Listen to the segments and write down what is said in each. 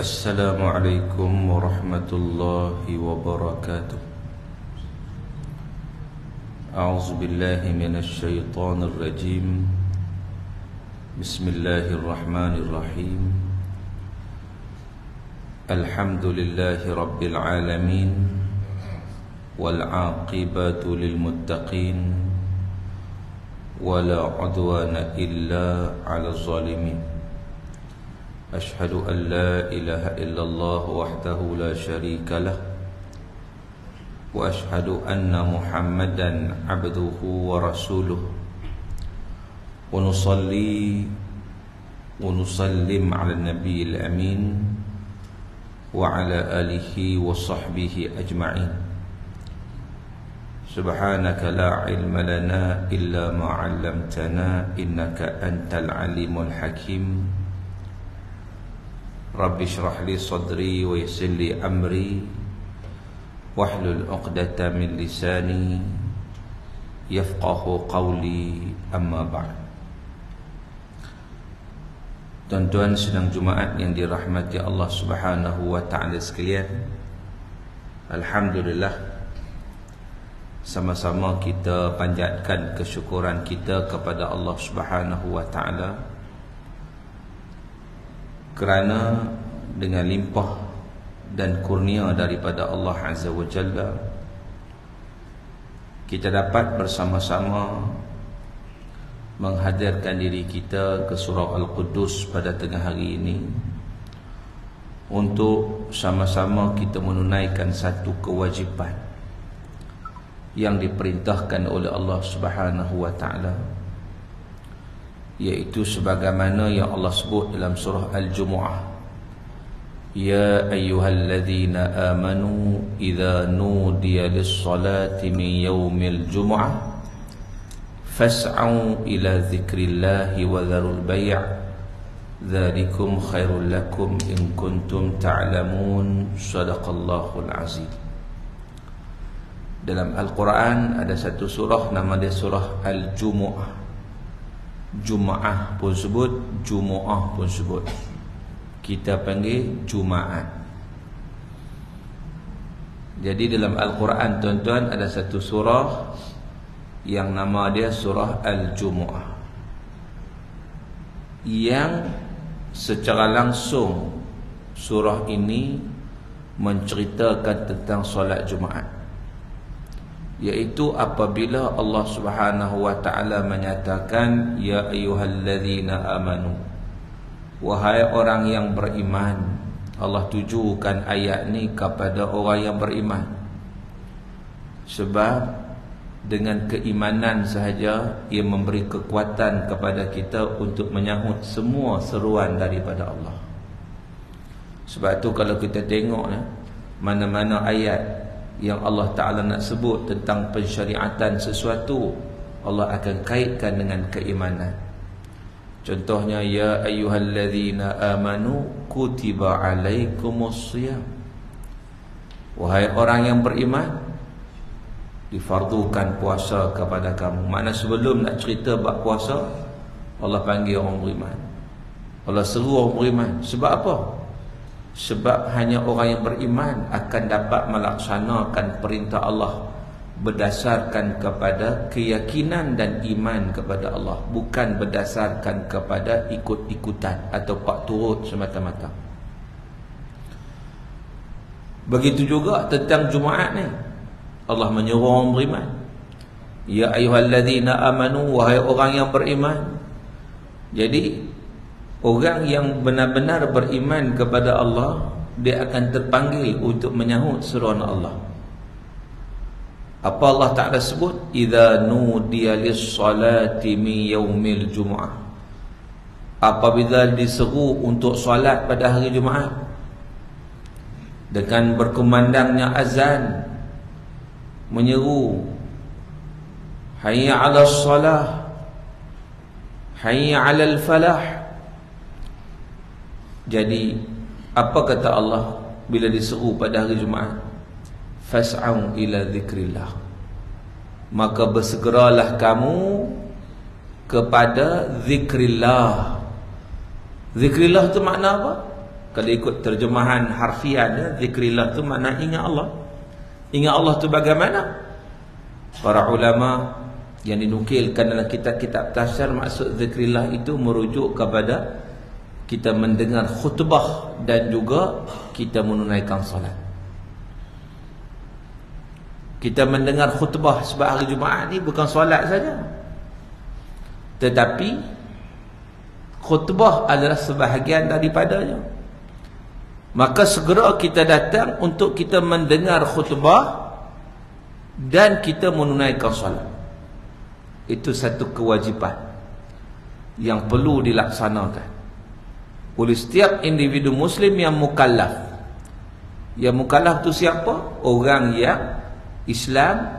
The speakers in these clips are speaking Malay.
Assalamualaikum warahmatullahi wabarakatuh. A'udzu billahi minasy syaithanir rajim. Bismillahirrahmanirrahim. Alhamdulillahi rabbil alamin wal 'aqibatu lil muttaqin wala 'udwana illa 'alal zalimin. Ashhadu an la ilaha illallah wahdahu la syarika lah wa ashhadu anna Muhammadan abduhu wa rasuluh wa nusalli wa nusallim ala nabiyil amin wa ala alihi wa sahbihi ajma'in. Subhanaka la ilma lana illa ma 'allamtana innaka antal alimul hakim. Rabbi syrah li sadri wa yassir li amri wahlul 'uqdatam min lisani yafqahu qawli, amma ba'd. Tuan-tuan sidang Jumaat yang dirahmati Allah Subhanahu wa taala sekalian, alhamdulillah, sama-sama kita panjatkan kesyukuran kita kepada Allah Subhanahu wa taala kerana dengan limpah dan kurnia daripada Allah Azza wa Jalla kita dapat bersama-sama menghadirkan diri kita ke surau Al-Quddus pada tengah hari ini untuk sama-sama kita menunaikan satu kewajipan yang diperintahkan oleh Allah Subhanahu wa taala, yaitu sebagaimana yang Allah sebut dalam surah Al-Jumu'ah, ya ayyuhalladzina amanu idza nudiya lis-salati min yaumil jumu'ah fas'au ila dzikrillahi wa dzarul bai' dzalikum khairul lakum in kuntum ta'lamun. Shadaqallahul azim. Dalam Al-Quran ada satu surah nama dia surah Al-Jumu'ah. Jumaah pun sebut, Jumu'ah pun sebut. Kita panggil Jumaat. Jadi dalam Al-Quran, tuan-tuan, ada satu surah yang nama dia surah Al-Jumu'ah, yang secara langsung surah ini menceritakan tentang solat Jumaat, yaitu apabila Allah Subhanahu wa taala menyatakan ya ayyuhalladzina amanu, wahai orang yang beriman. Allah tujukan ayat ni kepada orang yang beriman, sebab dengan keimanan sahaja ia memberi kekuatan kepada kita untuk menyahut semua seruan daripada Allah. Sebab tu kalau kita tengok mana-mana ayat yang Allah Ta'ala nak sebut tentang pensyariatan sesuatu, Allah akan kaitkan dengan keimanan. Contohnya, ya ayyuhalladzina amanu kutiba alaikumusshiyam, wahai orang yang beriman, difardukan puasa kepada kamu. Makna sebelum nak cerita bab puasa, Allah panggil orang beriman, Allah seru orang beriman. Sebab apa? Sebab hanya orang yang beriman akan dapat melaksanakan perintah Allah berdasarkan kepada keyakinan dan iman kepada Allah, bukan berdasarkan kepada ikut-ikutan atau pak turut semata-mata. Begitu juga tentang Jumaat ni, Allah menyuruh orang beriman, ya ayyuhalladzina amanu, wahai orang yang beriman. Jadi orang yang benar-benar beriman kepada Allah, dia akan terpanggil untuk menyahut seruan Allah. Apa Allah Ta'ala sebut? Idza nudiya lis-salati min yaumil jumu'ah, apabila diseru untuk solat pada hari Jumaat, dengan berkumandangnya azan menyeru, hayya 'alas salah, hayya 'alal falah. Jadi apa kata Allah bila diseru pada hari Jumaat? Fas'au ila dzikrillah, maka bersegeralah kamu kepada zikrillah. Zikrillah tu makna apa? Kalau ikut terjemahan harfiah dia, zikrillah tu makna ingat Allah. Ingat Allah tu bagaimana? Para ulama yang dinukilkan dalam kitab-kitab tafsir, maksud zikrillah itu merujuk kepada kita mendengar khutbah dan juga kita menunaikan solat. Kita mendengar khutbah, sebab hari Jumaat ni bukan solat saja, tetapi khutbah adalah sebahagian daripadanya. Maka segera kita datang untuk kita mendengar khutbah dan kita menunaikan solat. Itu satu kewajipan yang perlu dilaksanakan oleh setiap individu muslim yang mukallaf. Yang mukallaf tu siapa? Orang yang Islam,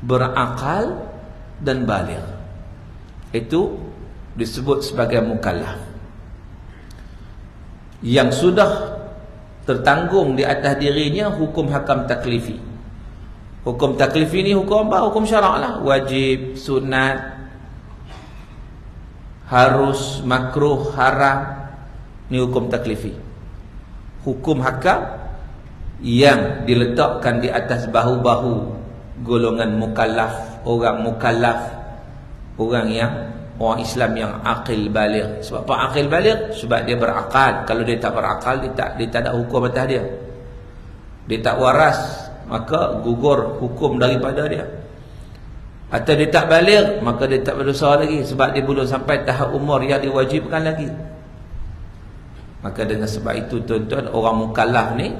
berakal dan baligh. Itu disebut sebagai mukallaf. Yang sudah tertanggung di atas dirinya hukum hakam taklifi. Hukum taklifi ni hukum apa? Hukum syarak lah. Wajib, sunat, harus, makruh, haram. Ni hukum taklifi. Hukum hakam yang diletakkan di atas bahu-bahu golongan mukallaf, orang mukallaf, orang orang Islam yang akil baligh. Sebab apa akil baligh? Sebab dia berakal. Kalau dia tak berakal, dia tak ada hukum atas dia. Dia tak waras, maka gugur hukum daripada dia. Atau dia tak baligh, maka dia tak berdosa lagi, sebab dia belum sampai tahap umur yang diwajibkan lagi. Maka dengan sebab itu tuan-tuan, orang mukallaf ni,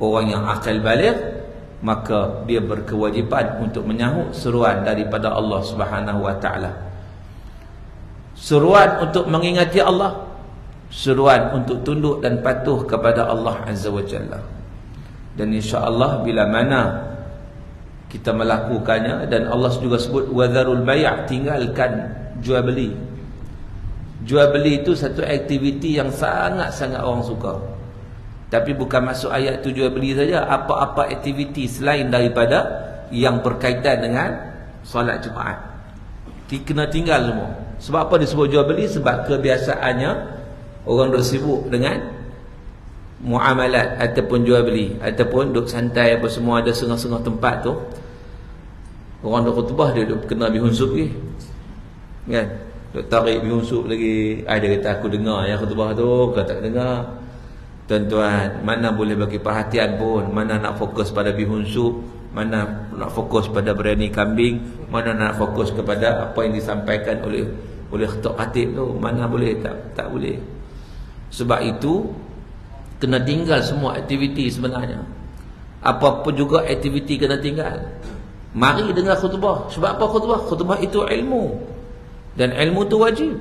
orang yang akil baligh, maka dia berkewajipan untuk menyahut seruan daripada Allah Subhanahu wa taala. Seruan untuk mengingati Allah, seruan untuk tunduk dan patuh kepada Allah Azza wa Jalla. Dan insya-Allah bila mana kita melakukannya, dan Allah juga sebut wadharul bai', tinggalkan jual beli. Jual beli itu satu aktiviti yang sangat-sangat orang suka. Tapi bukan masuk ayat tu jual beli saja, apa-apa aktiviti selain daripada yang berkaitan dengan solat Jumaat kena tinggal semua. Sebab apa disebut jual beli? Sebab kebiasaannya orang bersibuk dengan muamalat ataupun jual beli, ataupun duduk santai apa semua, ada setengah-setengah tempat tu orang duduk khutbah, dia duduk kena bihunsup lagi kan, duduk tarik bihunsup lagi. Dia kata aku dengar yang khutbah tu, kau tak dengar. Tuan-tuan, mana boleh bagi perhatian pun, mana nak fokus pada bihunsup, mana nak fokus pada berani kambing, mana nak fokus kepada apa yang disampaikan oleh ketua khatib tu, mana boleh, tak boleh. Sebab itu kena tinggal semua aktiviti sebenarnya. Apa-apa juga aktiviti kena tinggal. Mari dengar khutbah. Sebab apa khutbah? Khutbah itu ilmu, dan ilmu tu wajib.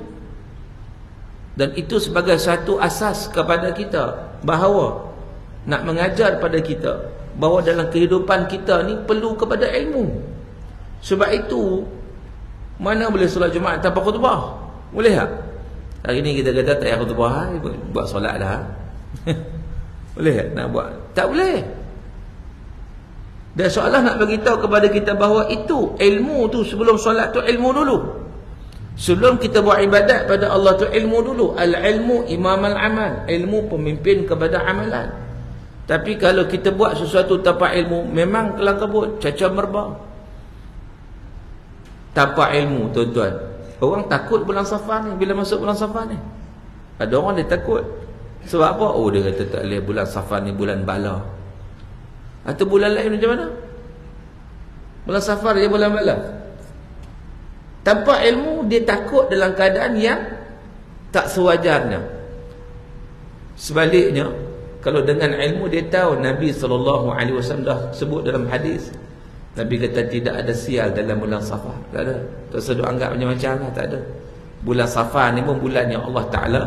Dan itu sebagai satu asas kepada kita bahawa nak mengajar pada kita bahawa dalam kehidupan kita ni perlu kepada ilmu. Sebab itu mana boleh solat Jumaat tanpa khutbah? Boleh tak? Hari ni kita kata tak payah khutbah, buat solat dah. Boleh tak nak buat? Tak boleh. Dan soalan nak bagi tahu kepada kita bahawa itu ilmu tu, sebelum solat tu ilmu dulu. Sebelum kita buat ibadat pada Allah tu ilmu dulu. Al-ilmu imam al-amal. Ilmu pemimpin kepada amalan. Tapi kalau kita buat sesuatu tanpa ilmu, memang kelang kabut, caca merbau. Tanpa ilmu, tuan-tuan, orang takut bulan Safar ni. Bila masuk bulan Safar ni, ada orang dia takut. Sebab apa? Oh, dia kata tak boleh, bulan Safar ni bulan bala. Atau bulan lain macam mana? Bulan Safar dia bulan bala. Tanpa ilmu, dia takut dalam keadaan yang tak sewajarnya. Sebaliknya, kalau dengan ilmu, dia tahu Nabi SAW dah sebut dalam hadis, Nabi kata tidak ada sial dalam bulan Safar. Tak ada. Tak seduk anggap macam-macam lah. Tak ada. Bulan Safar ni pun bulan yang Allah Ta'ala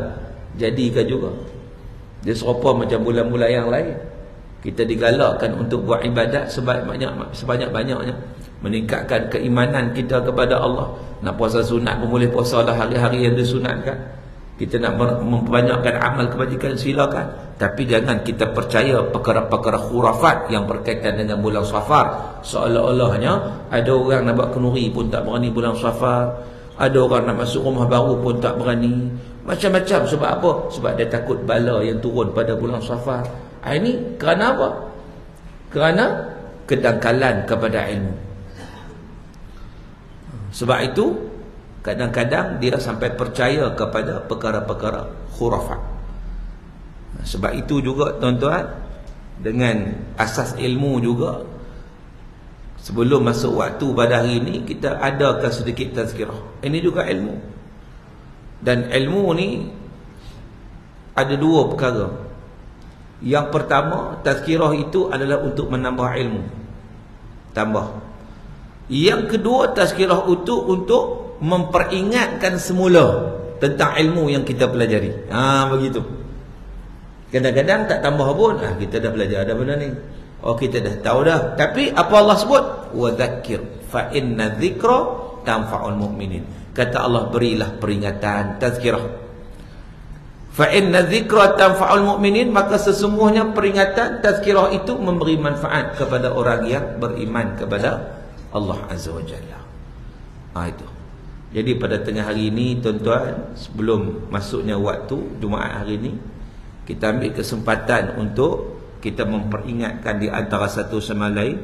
jadikan juga. Dia serupa macam bulan-bulan yang lain. Kita digalakkan untuk buat ibadat sebanyak-banyaknya, meningkatkan keimanan kita kepada Allah. Nak puasa sunat pun boleh puasa lah hari-hari yang disunatkan. Kita nak memperbanyakkan amal kebajikan, silakan. Tapi jangan kita percaya perkara-perkara khurafat yang berkaitan dengan bulan Safar. Seolah-olahnya ada orang nak buat kenduri pun tak berani bulan Safar. Ada orang nak masuk rumah baru pun tak berani. Macam-macam. Sebab apa? Sebab dia takut bala yang turun pada bulan Safar. Ini kerana apa? Kerana kedangkalan kepada ilmu. Sebab itu kadang-kadang dia sampai percaya kepada perkara-perkara khurafat. Sebab itu juga tuan-tuan, dengan asas ilmu juga, sebelum masuk waktu pada hari ini, kita adakan sedikit tazkirah. Ini juga ilmu. Dan ilmu ni ada dua perkara. Yang pertama, tazkirah itu adalah untuk menambah ilmu, tambah. Yang kedua, tazkirah itu untuk memperingatkan semula tentang ilmu yang kita pelajari. Begitu. Kadang-kadang tak tambah pun, kita dah belajar dah benda ni. Kita dah tahu dah. Tapi apa Allah sebut? Wa dzakir fa inna dzikra tanfa'ul mu'minin. Kata Allah, berilah peringatan, tazkirah. Fa inna dzikra tanfa'ul mu'minin, maka sesungguhnya peringatan, tazkirah itu memberi manfaat kepada orang yang beriman kepada Allah Azza wa Jalla. Itu. Jadi pada tengah hari ini tuan-tuan, sebelum masuknya waktu Jumaat hari ini, kita ambil kesempatan untuk kita memperingatkan di antara satu sama lain.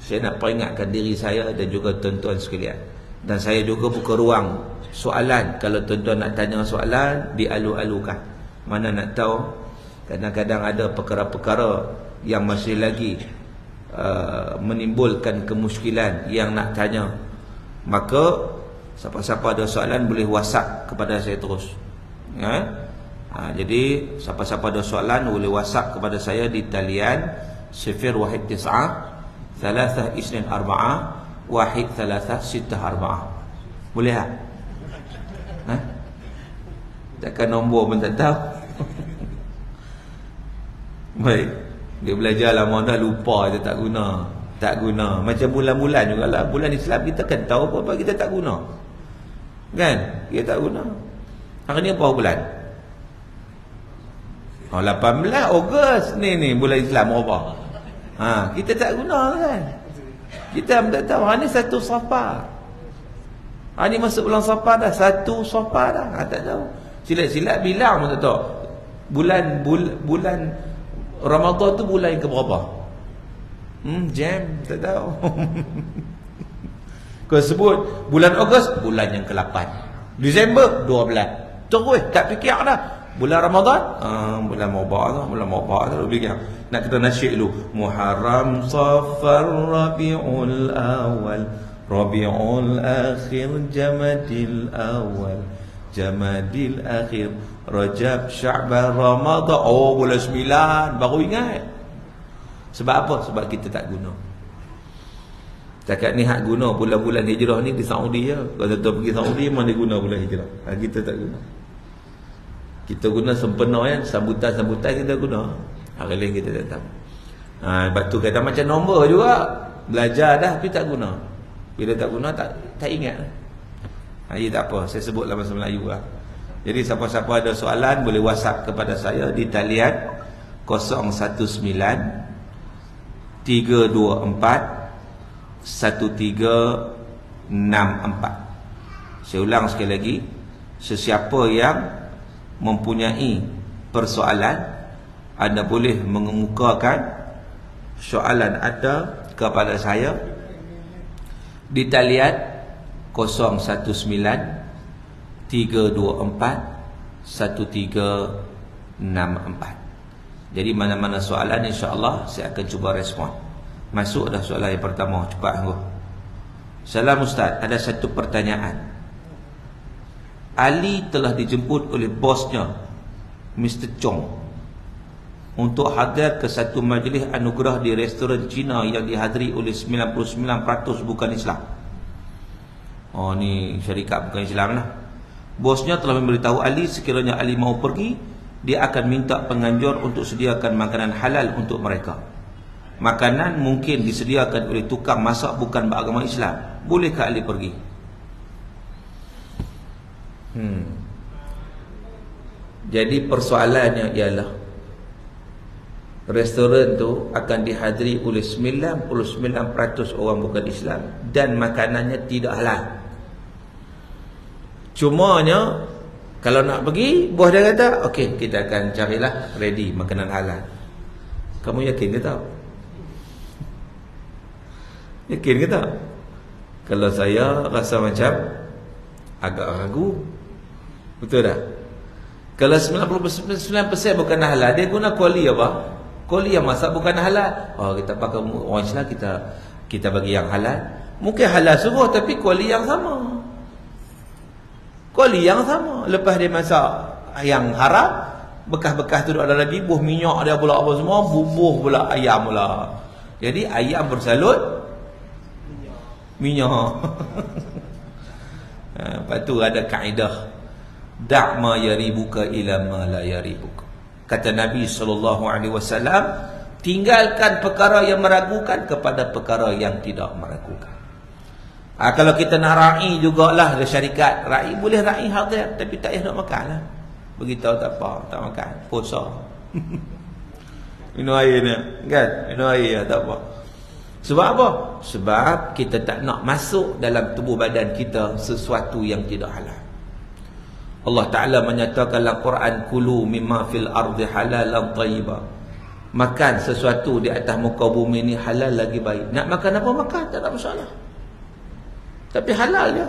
Saya nak peringatkan diri saya dan juga tuan-tuan sekalian. Dan saya juga buka ruang soalan. Kalau tuan-tuan nak tanya soalan, dialu-alukan. Mana nak tahu, kadang-kadang ada perkara-perkara yang masih lagi menimbulkan kemusykilan yang nak tanya. Maka siapa-siapa ada soalan boleh WhatsApp kepada saya terus. Jadi siapa-siapa ada soalan boleh WhatsApp kepada saya di talian 019 324 1364. Boleh tak? Takkan nombor pun tak tahu. Baik. Dia belajar lama dah, lupa je, tak guna. Tak guna. Macam bulan-bulan jugalah. Bulan Islam kita kan tahu apa kita tak guna. Kan? Kita tak guna. Hari ni apa bulan? 18 Ogos ni bulan Islam apa? Kita tak guna kan? Kita tak tahu. Hari ni 1 Safar. Hari ni masuk bulan Safar dah. 1 Safar dah. Tak tahu. Silat-silat bilang pun tak tahu. Bulan Ramadan tu bulan yang keberapa? Jam, tak tahu. Kau sebut bulan Ogos, bulan yang ke-8. Disember 12. Terus tak fikir dah. Bulan Ramadan, bulan Mubah tu fikir. Nak kita nasyid dulu. Muharram, Safar, Rabiul Awal, Rabiul Akhir, Jamadil Awal, Jamadil Akhir, Rajab, Sya'ban, Ramadan. Bulan 9 baru ingat. Sebab apa? Sebab kita tak guna. Cakap ni hak guna bulan-bulan hijrah ni di Saudi je. Kalau tuan pergi Saudi mana dia guna bulan hijrah. Kita tak guna. Kita guna sempena kan, sambutan-sambutan kita guna. Hari lain kita tak tahu. Lepas tu kata macam nombor juga. Belajar dah tapi tak guna. Bila tak guna tak ingat. Jadi tak apa, saya sebut dalam bahasa Melayu lah. Jadi siapa-siapa ada soalan boleh WhatsApp kepada saya di talian 019 324 1364. Saya ulang sekali lagi, sesiapa yang mempunyai persoalan, anda boleh mengemukakan soalan anda kepada saya di talian 019 324 1364. Jadi mana-mana soalan insya-Allah saya akan cuba respon. Masuk dah soalan yang pertama, cepat angguh. Salam Ustaz, ada satu pertanyaan. Ali telah dijemput oleh bosnya Mr. Chong untuk hadir ke satu majlis anugerah di restoran Cina yang dihadiri oleh 99% bukan Islam. Ni syarikat bukan Islam lah. Bosnya telah memberitahu Ali sekiranya Ali mau pergi, dia akan minta penganjur untuk sediakan makanan halal untuk mereka. Makanan mungkin disediakan oleh tukang masak bukan beragama Islam. Bolehkah Ali pergi? Jadi persoalannya ialah restoran tu akan dihadiri oleh 99% orang bukan Islam dan makanannya tidak halal. Cumanya Kalau nak pergi, bos dia kata, okey, kita akan carilah ready makanan halal. Kamu yakin ke tak? Yakin ke tak? Kalau saya rasa macam agak ragu. Betul tak? Kalau 99% bukan halal, dia guna kuali apa? Kuali yang masak bukan halal. Oh, kita pakai orang Islam, kita bagi yang halal. Mungkin halal suruh, tapi kuali yang sama. Kuali yang sama. Lepas dia masak yang haram, bekas-bekas tu ada lagi, buah minyak dia pula apa semua, bubuh pula ayam pula. Jadi ayam bersalut minyak. Lepas tu ada kaedah, da' ma yaribuka ila ma la yaribuka. Kata Nabi SAW, tinggalkan perkara yang meragukan kepada perkara yang tidak meragukan. Kalau kita nak ra'i jugalah, ada syarikat ra'i, boleh ra'i hadir, tapi tak payah nak makan lah. Beritahu tak apa, tak makan, puasa. Minum air ni, kan? Minum air tak apa. Sebab apa? Sebab kita tak nak masuk dalam tubuh badan kita sesuatu yang tidak halal. Allah Ta'ala menyatakan dalam Quran, kulu mimma fil ardi halalan tayyiba. Makan sesuatu di atas muka bumi ni halal lagi baik. Nak makan apa makan, tak ada masalah. Tapi halal je.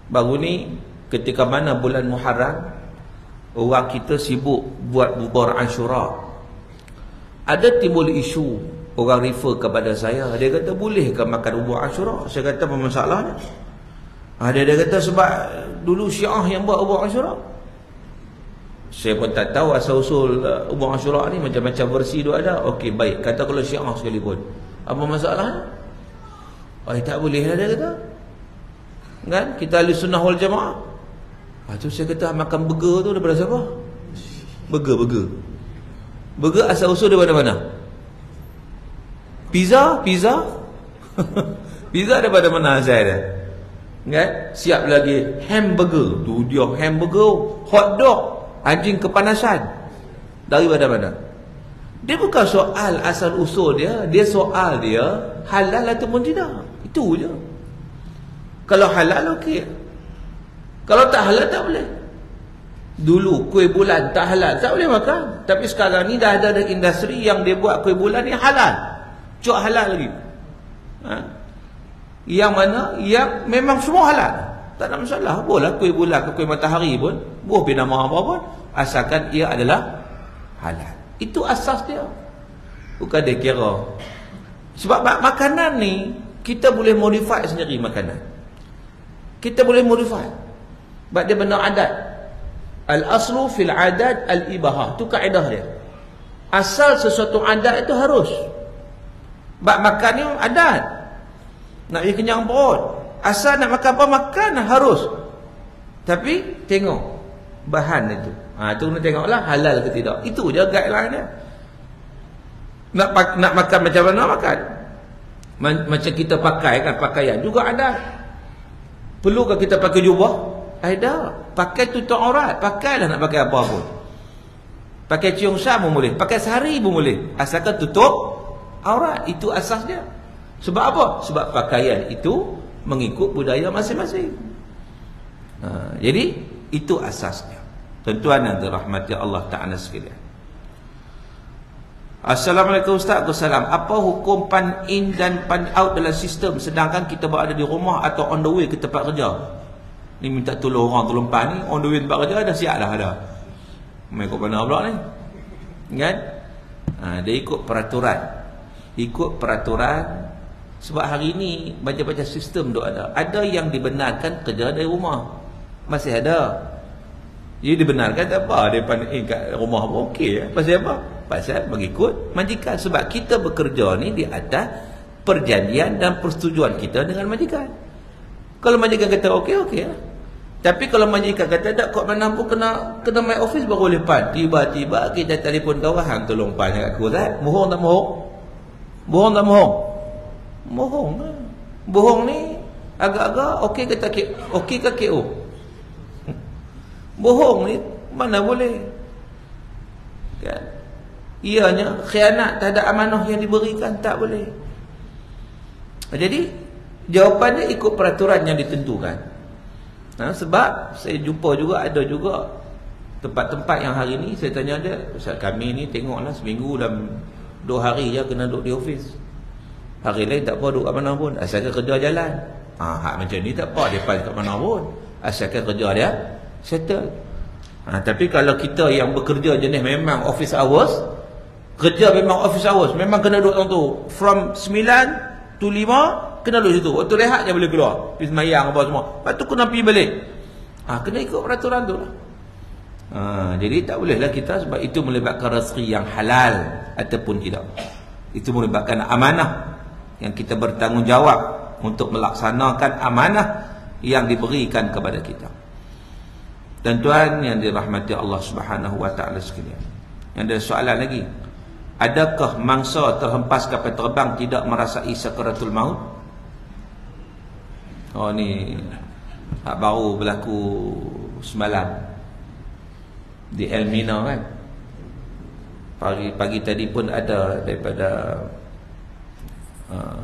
Baru ni ketika mana bulan Muharram, orang kita sibuk buat bubur Ashura. Ada timbul isu, orang refer kepada saya, dia kata bolehkah makan bubur Ashura? Saya kata apa masalahnya? Dia kata sebab dulu Syiah yang buat bubur Ashura. Saya pun tak tahu asal-usul bubur Ashura ni, macam-macam versi tu ada. Okey, baik, kata kalau Syiah sekalipun, apa masalahnya? Tak boleh lah, dia kata. Kan? Kita ahli sunnah wal jamaah. Tu saya kata makan burger tu daripada siapa? Burger asal-usul daripada mana? Pizza? Pizza daripada mana asal dia? Kan? Siap lagi hamburger. Tu dia hamburger, hot dog, anjing kepanasan. Daripada mana? Dia bukan soal asal usul dia, dia soal dia halal ataupun tidak. Itu je. Kalau halal okey. Kalau tak halal tak boleh. Dulu kuih bulan tak halal, tak boleh makan. Tapi sekarang ni dah ada industri yang dia buat kuih bulan ni halal. Cok halal lagi. Yang mana? Yang memang semua halal. Tak ada masalah. Boleh kuih bulan ke kuih matahari pun, buah bin nama apa pun, asalkan ia adalah halal. Itu asas dia. Bukan dia kira. Sebab makanan ni kita boleh modify sendiri makanan. Kita boleh modify. Sebab dia benar adat. Al-aslu fil adat al-ibahah. Itu kaedah dia. Asal sesuatu adat itu harus. Sebab makan ni adat. Nak pergi kenyang perut. Asal nak makan apa, makan harus. Tapi tengok bahan itu. Itu kena tengoklah halal ke tidak. Itu je guideline dia. Nak makan macam mana makan. Macam kita pakai kan, pakaian juga ada. Perlukah kita pakai jubah? Ada. Pakai tutup aurat, pakailah nak pakai apa pun. Pakai ciung syam pun boleh, pakai sehari pun boleh, asalkan tutup aurat. Itu asas dia. Sebab apa? Sebab pakaian itu mengikut budaya masing-masing. Jadi itu asasnya. Tuan-tuan yang dirahmati Allah Ta'ala sekalian. Assalamualaikum Ustaz. Waalaikumsalam. Apa hukum pan in dan pan out dalam sistem sedangkan kita berada di rumah atau on the way ke tempat kerja? Ni minta tolong orang tolong pan ni, on the way tempat kerja dah siap dah ada. Mai kau mana pula ni? Kan? Dia ikut peraturan. Ikut peraturan. Sebab hari ni baca-baca sistem tu ada. Ada yang dibenarkan kerja dari rumah. Masih ada. Jadi dibenarkan tak apa, dia pan in kat rumah pun okey. Pasal apa? Pasal mengikut majikan. Sebab kita bekerja ni di atas perjanjian dan persetujuan kita dengan majikan. Kalau majikan kata okey, okey lah. Tapi kalau majikan kata tak, kok mana pun kena my office baru boleh pan. Tiba-tiba kita telefon kawan, hang tolong pan kat aku Ustaz. Bohong tak bohong? Bohong tak bohong? Bohong lah. Bohong ni agak-agak okey ke tak, okey ke KO? Bohong ni mana boleh. Kan? Ianya khianat terhadap amanah yang diberikan, tak boleh. Jadi jawapan dia ikut peraturan yang ditentukan. Sebab saya jumpa juga, ada juga tempat-tempat yang hari ni saya tanya dia, Ustaz kami ni tengoklah seminggu dalam 2 hari je kena duduk di office. Hari lain tak apa duduk kat mana pun, asalkan kerja jalan. Hak macam ni tak apa, dia kat mana pun, asalkan kerja dia settle. Tapi kalau kita yang bekerja jenis memang office hours, kerja memang office hours, memang kena duduk tu from 9 to 5 kena duduk situ. Waktu rehat je boleh keluar, pergi semayang apa semua, lepas tu kena pergi balik. Kena ikut peraturan tu lah. Jadi tak bolehlah kita, sebab itu melibatkan rezeki yang halal ataupun tidak. Itu melibatkan amanah yang kita bertanggungjawab untuk melaksanakan amanah yang diberikan kepada kita. Dan tuan yang dirahmati Allah Subhanahu wa taala sekalian, yang ada soalan lagi, adakah mangsa terhempas kapal terbang tidak merasai sakaratul maut? Ni hak baru berlaku semalam di Elmina kan. Pagi tadi pun ada daripada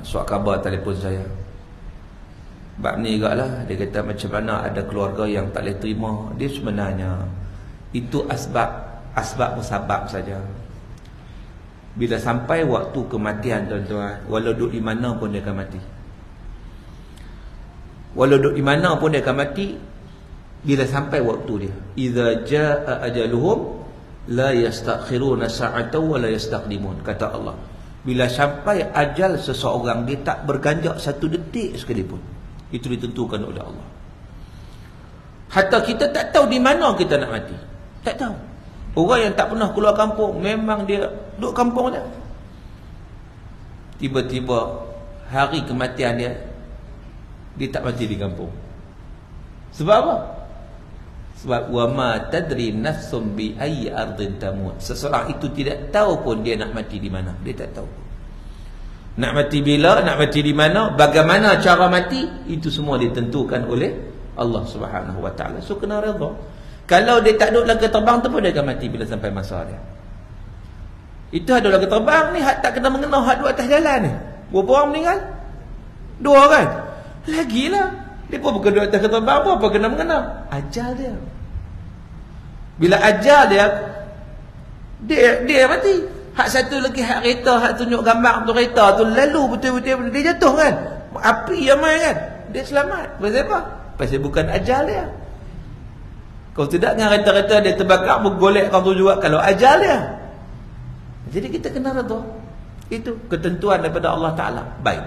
surat khabar telefon saya. Bab ni juga lah, dia kata macam mana ada keluarga yang tak boleh terima. Dia sebenarnya itu asbab musabab saja. Bila sampai waktu kematian tuan-tuan, walau duduk di mana pun dia akan mati. Walau duduk di mana pun dia akan mati. Bila sampai waktu dia, idza jaa ajaluhum la yastakhiruna sa'atan wa la yastaqdimun, kata Allah. Bila sampai ajal seseorang, dia tak berganjak satu detik sekalipun. Itu ditentukan oleh Allah. Hatta kita tak tahu di mana kita nak mati. Tak tahu. Orang yang tak pernah keluar kampung, memang dia duduk kampung je. Tiba-tiba hari kematian dia tak mati di kampung. Sebab apa? Sebab wa ma tadri nafsum bi ayyi ardin tamut. Seseorang itu tidak tahu pun dia nak mati di mana. Dia tak tahu. Nak mati bila, nak mati di mana, bagaimana cara mati, itu semua ditentukan oleh Allah Subhanahu wa taala. So kena redha. Kalau dia tak duduk dalam kapal terbang tu pun dia akan mati bila sampai masa dia. Itu ada dalam kapal terbang ni, hak tak kena mengenal hak duduk atas jalan ni. Berapa orang meninggal? 2 kan? Lagilah. Dia pun bukan duduk atas kapal terbang, apa kena mengenal? Ajal dia. Bila ajal dia mati. Hak satu lagi, hak kereta, hak tunjuk gambar tu kereta tu lalu betul-betul dia jatuh kan, api yang main kan, dia selamat. Pasal apa? Pasal bukan ajal dia. Kalau tidak dengan kereta-kereta dia terbakar, bergolek kau tu juga kalau ajal dia. Jadi kita kena redha. Itu ketentuan daripada Allah Ta'ala. Baik,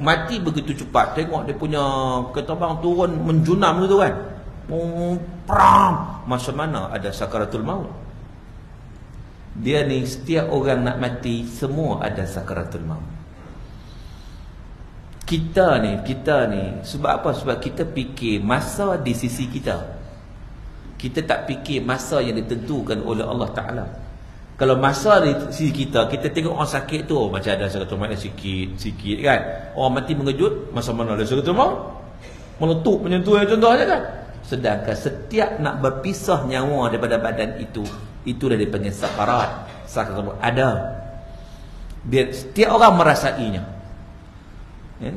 mati begitu cepat. Tengok dia punya kereta bang turun menjunam gitu kan, pram. Macam mana ada sakaratul maut. Dia ni setiap orang nak mati, semua ada sakaratul maut. Kita ni sebab apa? Sebab kita fikir masa di sisi kita. Kita tak fikir masa yang ditentukan oleh Allah Ta'ala. Kalau masa di sisi kita, kita tengok orang sakit tu, macam ada sakaratul maut sikit kan. Orang mati mengejut, masa mana ada sakaratul maut? Meletup menyentuh yang contohnya kan. Sedangkan setiap nak berpisah nyawa daripada badan itu dah dipanggil sakarat. Sakarat ada. Dia setiap orang merasainya. Ya?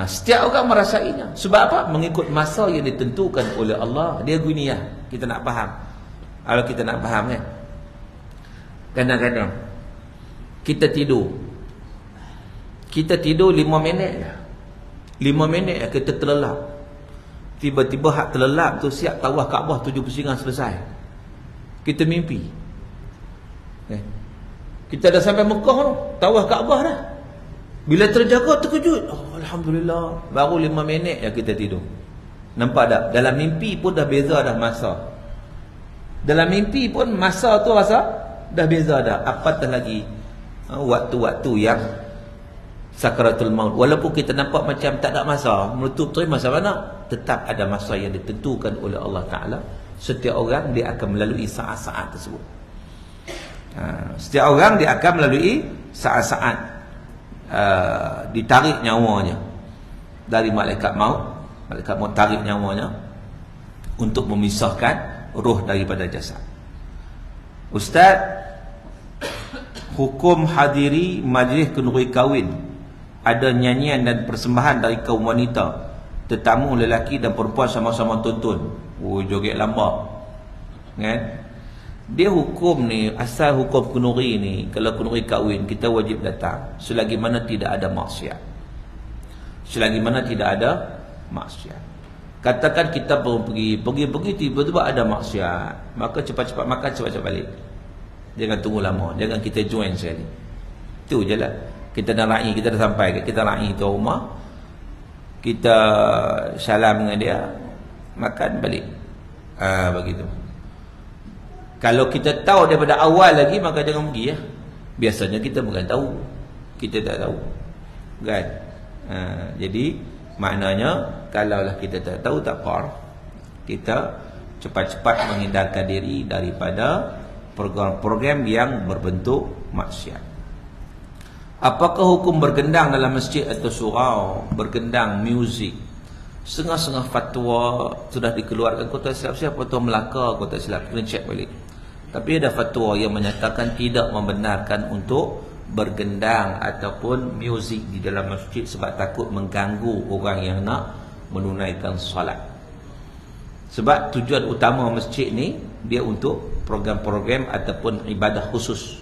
Setiap orang merasainya. Sebab apa? Mengikut masa yang ditentukan oleh Allah. Dia gini ya, kita nak faham. Kalau kita nak faham kan, kadang-kadang kita tidur 5 minit je. 5 minit je kita terlelap. Tiba-tiba hak terlelap tu siap tawaf Kaabah 7 pusingan selesai. Kita mimpi. Kita dah sampai Mekah tu, tawaf Kaabah dah. Bila terjaga terkejut, alhamdulillah, baru 5 minit yang kita tidur. Nampak tak? Dalam mimpi pun dah beza dah masa. Dalam mimpi pun masa tu rasa dah beza dah. Apatah lagi waktu-waktu yang sakaratul maut. Walaupun kita nampak macam tak ada masa, menutup tu masa mana, tetap ada masa yang ditentukan oleh Allah Ta'ala. Setiap orang dia akan melalui saat-saat tersebut. Setiap orang dia akan melalui saat-saat ditarik nyawanya dari malaikat maut. Malaikat maut tarik nyawanya untuk memisahkan roh daripada jasad. Ustaz, hukum hadiri majlis kenduri kahwin, ada nyanyian dan persembahan dari kaum wanita, tetamu lelaki dan perempuan sama-sama tonton, joget lambak, kan? Dia hukum ni, asal hukum kunuri ni, kalau kunuri kahwin, kita wajib datang selagi mana tidak ada maksiat. Selagi mana tidak ada maksiat. Katakan kita pergi tiba-tiba ada maksiat, maka cepat-cepat makan, cepat-cepat balik. Jangan tunggu lama, jangan kita join sekali. Itu je lah. Kita dah ra'i, kita dah sampai, kita ra'i tu rumah, kita salam dengan dia, makan balik. Begitu. Kalau kita tahu daripada awal lagi, maka jangan pergi ya. Biasanya kita bukan tahu, kita tak tahu, kan? Jadi maknanya kalaulah kita tak tahu, tak apa, kita cepat-cepat menghindarkan diri daripada program-program yang berbentuk maksiat. Apakah hukum bergendang dalam masjid atau surau, bergendang, muzik? Setengah-setengah fatwa sudah dikeluarkan. Kau tak silap siapa fatwa Melaka, kau tak silap, kena cek balik. Tapi ada fatwa yang menyatakan tidak membenarkan untuk bergendang ataupun muzik di dalam masjid sebab takut mengganggu orang yang nak menunaikan solat. Sebab tujuan utama masjid ni dia untuk program-program ataupun ibadah khusus.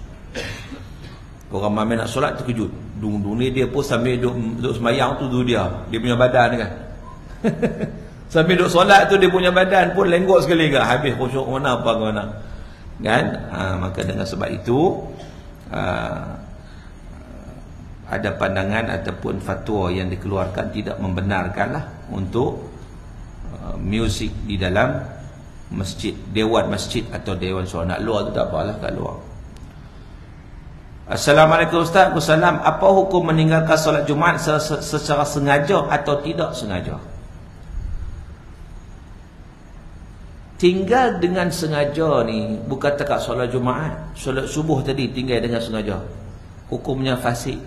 Orang ramai nak solat terkejut. Dung-dung ni dia pun sambil duduk sembahyang tu dia punya badan kan. Sambil duduk solat tu dia punya badan pun lenggok sekali kan. Habis khusyuk mana apa ke mana. Kan? Maka dengan sebab itu ada pandangan ataupun fatwa yang dikeluarkan tidak membenarkanlah untuk muzik di dalam masjid, dewan masjid atau dewan solat. Nak luar tu tak apalah, kat luar. Assalamualaikum Ustaz. Waalaikumsalam. Apa hukum meninggalkan solat Jumaat secara sengaja atau tidak sengaja? Tinggal dengan sengaja ni bukan takat solat Jumaat. Solat subuh tadi tinggal dengan sengaja, hukumnya fasik,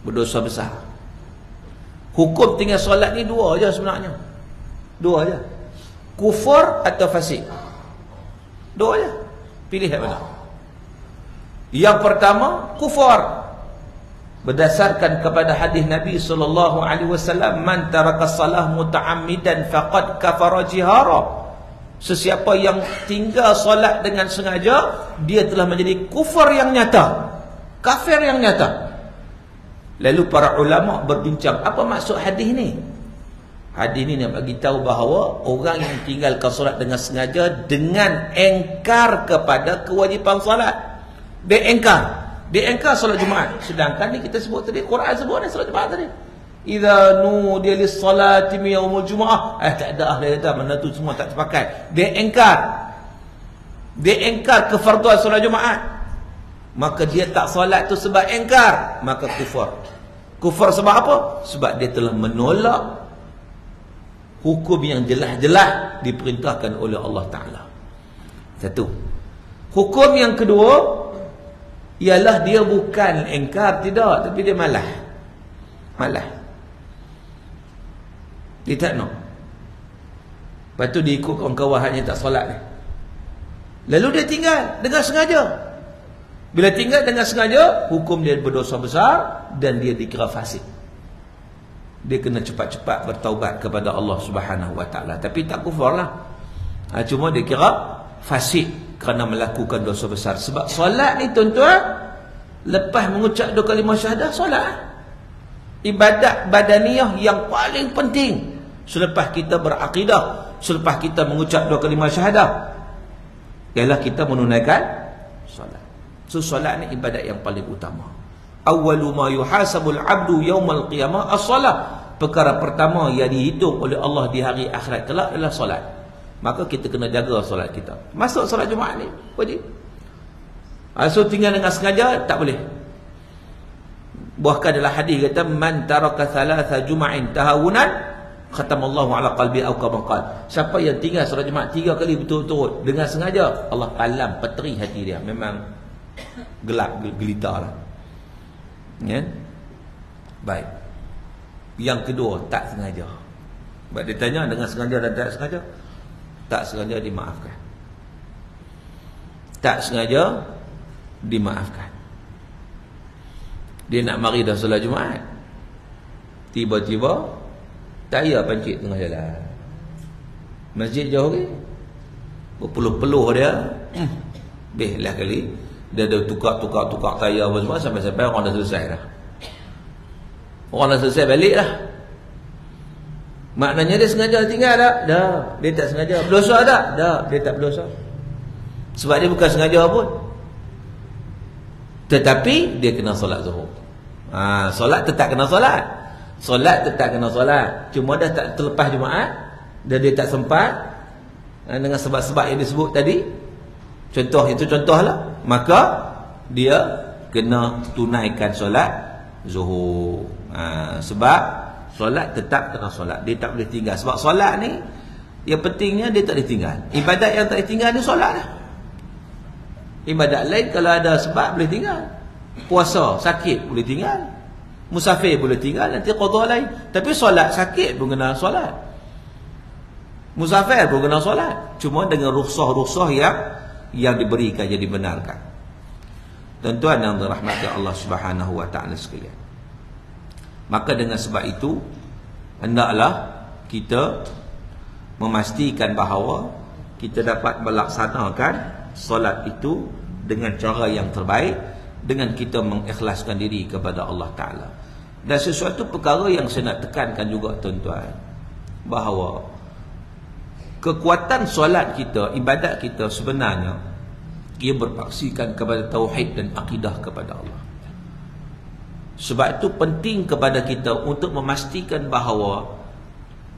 berdosa besar. Hukum tinggal solat ni dua aja sebenarnya. Dua aja. Kufur atau fasik. Dua aja. Pilih yang mana? Yang pertama, kufur. Berdasarkan kepada hadis Nabi SAW, man taraka salah muta'ammidan faqad kafara jihara. Sesiapa yang tinggal solat dengan sengaja, dia telah menjadi kufur yang nyata, kafir yang nyata. Lalu para ulama berbincang, apa maksud hadis ni? Hadis ni nak bagi tahu bahawa orang yang tinggalkan solat dengan sengaja dengan engkar kepada kewajipan solat. Dia engkar solat Jumaat. Sedangkan ni kita sebut tadi, Quran sebut ni solat Jumaat tadi. Idza nudiya lis-salati min yaumil jumu'ah. Tak ada ahli kata mana tu semua tak terpakai. Dia engkar kefarduan solat Jumaat. Maka dia tak solat tu sebab engkar, maka kufur. Kufur sebab apa? Sebab dia telah menolak hukum yang jelas-jelas diperintahkan oleh Allah Ta'ala. Satu. Hukum yang kedua ialah dia bukan engkar, tidak, tapi dia malah. Dia tak nak. Lepas tu dia ikut kawan-kawan yang tak solat ni. Lalu dia tinggal dengan sengaja. Bila tinggal dengan sengaja, hukum dia berdosa besar dan dia dikira fasik. Dia kena cepat-cepat bertaubat kepada Allah Subhanahu Wa Taala. Tapi tak kufur lah. Cuma dia kira fasik kerana melakukan dosa besar. Sebab solat ni tuan-tuan, lepas mengucap 2 kalimah syahadah, solat ibadat badaniyah yang paling penting. Selepas kita berakidah, selepas kita mengucap 2 kalimah syahadah, ialah kita menunaikan solat. So solat ni ibadat yang paling utama. Awwalu ma yuhasabul abdu yaumal qiyamah as-salah. Perkara pertama yang dihitung oleh Allah di hari akhirat kelak adalah solat. Maka kita kena jaga solat kita. Masuk solat Jumaat ni wajib. So tinggal dengan sengaja tak boleh. Bahkan dalam hadis kata, man taraka thalatha juma'in tahawunan khatamallahu ala qalbi aw kama qala. Siapa yang tinggal solat Jumaat 3 kali betul-betul dengan sengaja, Allah alam peteri hati dia. Memang gelap gelita lah. Ya? Baik. Yang kedua, tak sengaja. Sebab dia tanya dengan sengaja dan tak sengaja. Tak sengaja dimaafkan. Tak sengaja dimaafkan. Dia nak mari dah solat Jumaat, tiba-tiba Tak payah pancit tengah jalan. Masjid jauh ke? Berpeluh-peluh dia. Lah kali. Dia ada tukar tayar apa semua. Sampai-sampai orang dah selesai dah. Orang dah selesai balik dah. Maknanya dia sengaja tinggal tak? Dah. Dia tak sengaja. Berdosa tak? Dah. Dia tak berdosa. Sebab dia bukan sengaja pun. Tetapi dia kena solat zuhur. Solat tetap kena solat. Solat tetap kena solat. Cuma dah tak terlepas Jumaat. Dan dia tak sempat. Dengan sebab-sebab yang disebut tadi. Contoh itu contohlah. Maka dia kena tunaikan solat zuhur. Sebab solat tetap kena solat. Dia tak boleh tinggal. Sebab solat ni yang pentingnya dia tak boleh tinggal. Ibadat yang tak boleh tinggal dia solat lah. Ibadat lain kalau ada sebab boleh tinggal. Puasa sakit boleh tinggal. Musafir boleh tinggal, nanti qada lain. Tapi solat sakit pun kena solat. Musafir pun kena solat. Cuma dengan rukhsah-rukhsah yang diberikan, yang dibenarkan. Tuan-tuan yang dirahmati Allah Subhanahu wa taala sekalian. Maka dengan sebab itu hendaklah kita memastikan bahawa kita dapat melaksanakan solat itu dengan cara yang terbaik, dengan kita mengikhlaskan diri kepada Allah Ta'ala. Dan sesuatu perkara yang saya nak tekankan juga tuan-tuan, bahawa kekuatan solat kita, ibadat kita sebenarnya ia berpaksikan kepada tauhid dan akidah kepada Allah. Sebab itu penting kepada kita untuk memastikan bahawa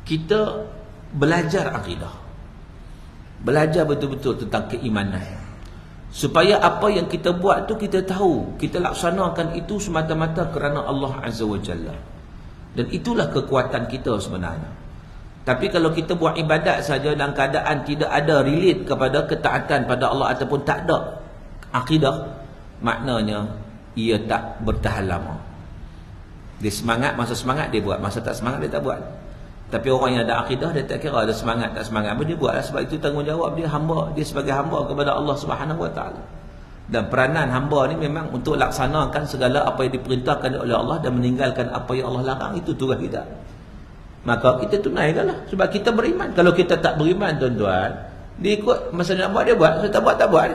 kita belajar akidah, belajar betul-betul tentang keimanan, supaya apa yang kita buat tu kita tahu, kita laksanakan itu semata-mata kerana Allah Azza wa Jalla. Dan itulah kekuatan kita sebenarnya. Tapi kalau kita buat ibadat saja dalam keadaan tidak ada relate kepada ketaatan pada Allah ataupun tak ada akidah, maknanya ia tak bertahan lama. Dia semangat, masa semangat dia buat, masa tak semangat dia tak buat. Tapi orang yang ada akidah, dia tak kira ada semangat tak semangat pun dia buatlah. Sebab itu tanggungjawab dia hamba, dia sebagai hamba kepada Allah Subhanahu wa taala. Dan peranan hamba ni memang untuk laksanakan segala apa yang diperintahkan oleh Allah dan meninggalkan apa yang Allah larang. Itu tugas kita. Maka kita tunaikanlah, sebab kita beriman. Kalau kita tak beriman tuan-tuan, dia ikut masa nak buat dia buat, kalau tak buat tak buat.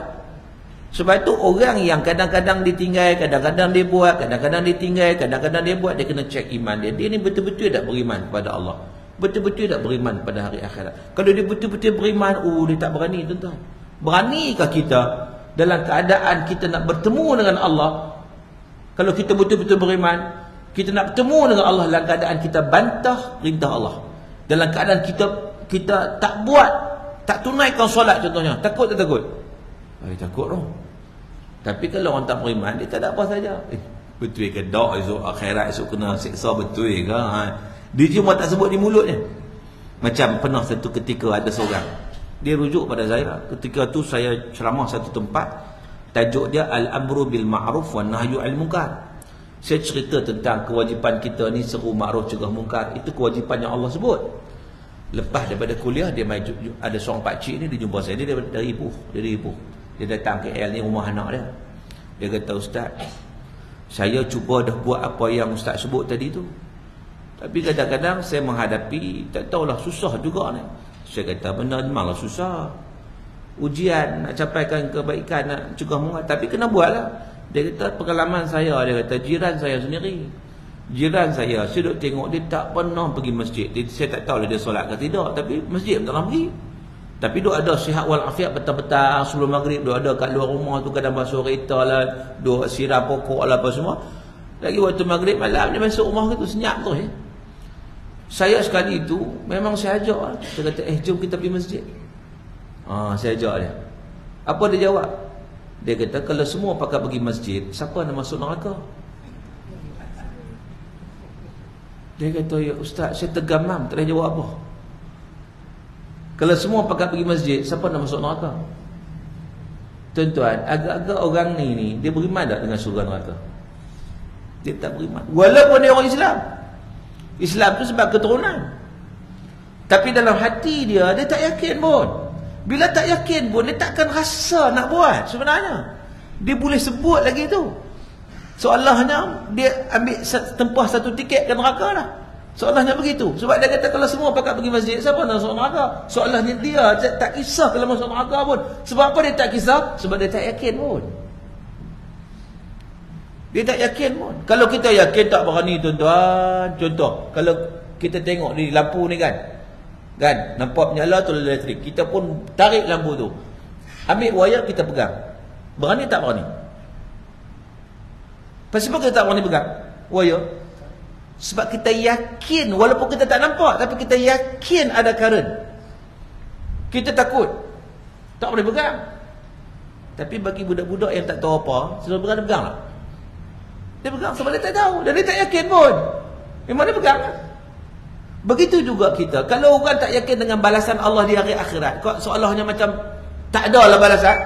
Sebab itu orang yang kadang-kadang ditinggal, kadang-kadang dia buat, kadang-kadang dia tinggal, kadang-kadang dia buat, dia kena cek iman dia. Dia ni betul-betul tak beriman kepada Allah, betul-betul tak beriman pada hari akhirat. Kalau dia betul-betul beriman, dia tak berani tuan-tuan. Beranikah kita dalam keadaan kita nak bertemu dengan Allah? Kalau kita betul-betul beriman, kita nak bertemu dengan Allah dalam keadaan kita bantah perintah Allah, dalam keadaan kita tak buat, tak tunaikan solat contohnya, takut tak takut? Takut dong. Tapi kalau orang tak beriman, dia tak ada apa saja. Betul ke dak esok akhirat esok kena siksa, betul ke? Dia cuma tak sebut di mulutnya. Macam pernah satu ketika ada seorang, dia rujuk pada saya. Ketika tu saya ceramah satu tempat, tajuk dia Al-Amru Bil Ma'ruf Wan Nahyu 'Anil Munkar. Saya cerita tentang kewajipan kita ni seru ma'ruf cegah mungkar. Itu kewajipan yang Allah sebut. Lepas daripada kuliah, dia ada seorang pakcik ni, dia jumpa saya. Dia dari Ipoh. Dia datang ke KL ni, rumah anak dia. Dia kata, Ustaz, saya cuba dah buat apa yang Ustaz sebut tadi tu, tapi kadang-kadang saya menghadapi, tak tahulah, susah juga ni. Saya kata, benar memanglah susah. Ujian nak capaikan kebaikan, nak cegah mungkar, tapi kena buatlah. Dia kata, pengalaman saya, dia kata, jiran saya sendiri, jiran saya duduk tengok, dia tak pernah pergi masjid. Saya tak tahu dia solat ke tidak, tapi masjid tak pernah pergi. Tapi duk ada sihat walafiat petang-petang sebelum maghrib, duk ada kat luar rumah tu, kadang basuh kereta lah, duk siram pokok lah apa semua. Lagi waktu maghrib malam dia masuk rumah tu senyap tu. Saya sekali tu memang saya ajak lah. Saya kata, jom kita pergi masjid. Saya ajak dia. Apa dia jawab? Dia kata, kalau semua pakai pergi masjid, siapa nak masuk neraka? Dia kata, ya Ustaz, saya tergamam, tak boleh jawab apa. Kalau semua pakai pergi masjid, siapa nak masuk neraka? Tuan-tuan, agak-agak orang ni dia beriman tak dengan surga neraka? Dia tak beriman. Walaupun dia orang Islam. Islam tu sebab keturunan. Tapi dalam hati dia tak yakin pun. Bila tak yakin pun, dia takkan rasa nak buat sebenarnya. Dia boleh sebut lagi tu. Soalnya dia ambil tempah satu tiket ke neraka dah. Seolahnya begitu. Sebab dia kata kalau semua pakat pergi masjid, siapa nak masuk neraka? Seolahnya dia tak kisah kalau masuk neraka pun. Sebab apa dia tak kisah? Sebab dia tak yakin pun. Dia tak yakin pun. Kalau kita yakin tak berani tuan-tuan. Contoh, kalau kita tengok ni lampu ni kan, nampak menyala tu elektrik. Kita pun tarik lampu tu. Ambil wayar kita pegang. Berani tak berani? Pasal apa kita tak berani pegang wayar? Sebab kita yakin, walaupun kita tak nampak, tapi kita yakin ada current. Kita takut, tak boleh pegang. Tapi bagi budak-budak yang tak tahu apa, sudah berani pegang lah. Dia pegang sebab dia tak tahu, dan dia tak yakin pun. Memang dia pegang lah. Begitu juga kita. Kalau orang tak yakin dengan balasan Allah di hari akhirat, kok seolahnya macam tak ada lah balasan,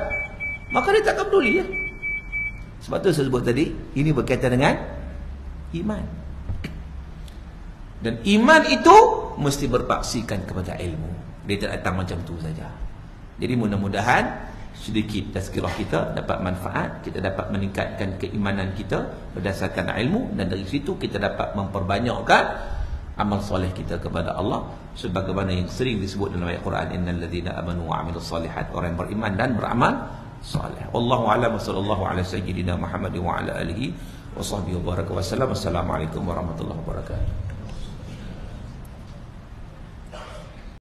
maka dia takkan peduli ya. Sebab tu saya sebut tadi, ini berkaitan dengan iman. Dan iman itu mesti berpaksikan kepada ilmu. Dia tak datang macam tu saja. Jadi mudah-mudahan sedikit tazkirah kita dapat manfaat, kita dapat meningkatkan keimanan kita berdasarkan ilmu, dan dari situ kita dapat memperbanyakkan amal soleh kita kepada Allah, sebagaimana yang sering disebut dalam ayat Quran, innal ladzina amanu wa 'amilus solihat, orang yang beriman dan beramal soleh. Wallahu a'lam, sallallahu ala sayyidina Muhammad wa ala alihi wa sahbihi wa baraka wasallam. Assalamualaikum warahmatullahi wabarakatuh.